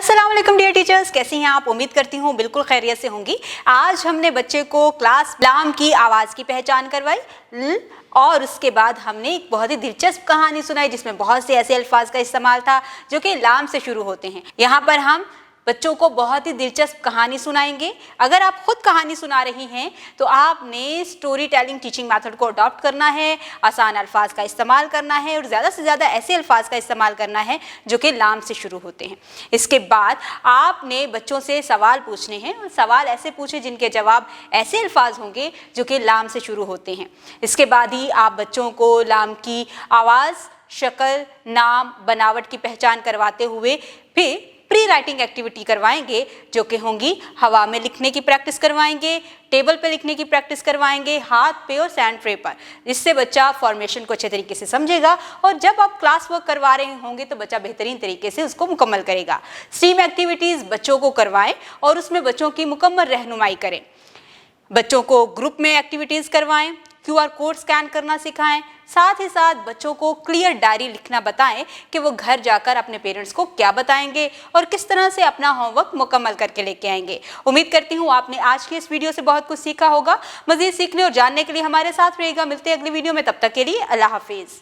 अस्सलाम वालेकुम dear teachers, कैसी हैं आप? उम्मीद करती हूँ बिल्कुल खैरियत से होंगी। आज हमने बच्चे को क्लास लाम की आवाज़ की पहचान करवाई ल, और उसके बाद हमने एक बहुत ही दिलचस्प कहानी सुनाई जिसमें बहुत से ऐसे अल्फाज का इस्तेमाल था जो कि लाम से शुरू होते हैं। यहाँ पर हम बच्चों को बहुत ही दिलचस्प कहानी सुनाएंगे। अगर आप खुद कहानी सुना रही हैं तो आपने स्टोरी टेलिंग टीचिंग मेथड को अडॉप्ट करना है, आसान अल्फाज का इस्तेमाल करना है और ज़्यादा से ज़्यादा ऐसे अल्फाज का इस्तेमाल करना है जो कि लाम से शुरू होते हैं। इसके बाद आपने बच्चों से सवाल पूछने हैं और सवाल ऐसे पूछे जिनके जवाब ऐसे अल्फाज होंगे जो कि लाम से शुरू होते हैं। इसके बाद ही आप बच्चों को लाम की आवाज़, शक्ल, नाम, बनावट की पहचान करवाते हुए फिर प्री राइटिंग एक्टिविटी करवाएंगे जो कि होंगी हवा में लिखने की प्रैक्टिस करवाएंगे, टेबल पे लिखने की प्रैक्टिस करवाएंगे, हाथ पे और सैंड ट्रे पर। इससे बच्चा फॉर्मेशन को अच्छे तरीके से समझेगा और जब आप क्लास वर्क करवा रहे होंगे तो बच्चा बेहतरीन तरीके से उसको मुकम्मल करेगा। स्ट्रीम एक्टिविटीज़ बच्चों को करवाएं और उसमें बच्चों की मुकम्मल रहनुमाई करें। बच्चों को ग्रुप में एक्टिविटीज़ करवाएं, QR कोड स्कैन करना सिखाएं, साथ ही साथ बच्चों को क्लियर डायरी लिखना बताएं कि वो घर जाकर अपने पेरेंट्स को क्या बताएंगे और किस तरह से अपना होमवर्क मुकम्मल करके लेके आएंगे। उम्मीद करती हूँ आपने आज की इस वीडियो से बहुत कुछ सीखा होगा। मज़ीद सीखने और जानने के लिए हमारे साथ रहिएगा। मिलते हैं अगली वीडियो में, तब तक के लिए अल्लाह हाफिज़।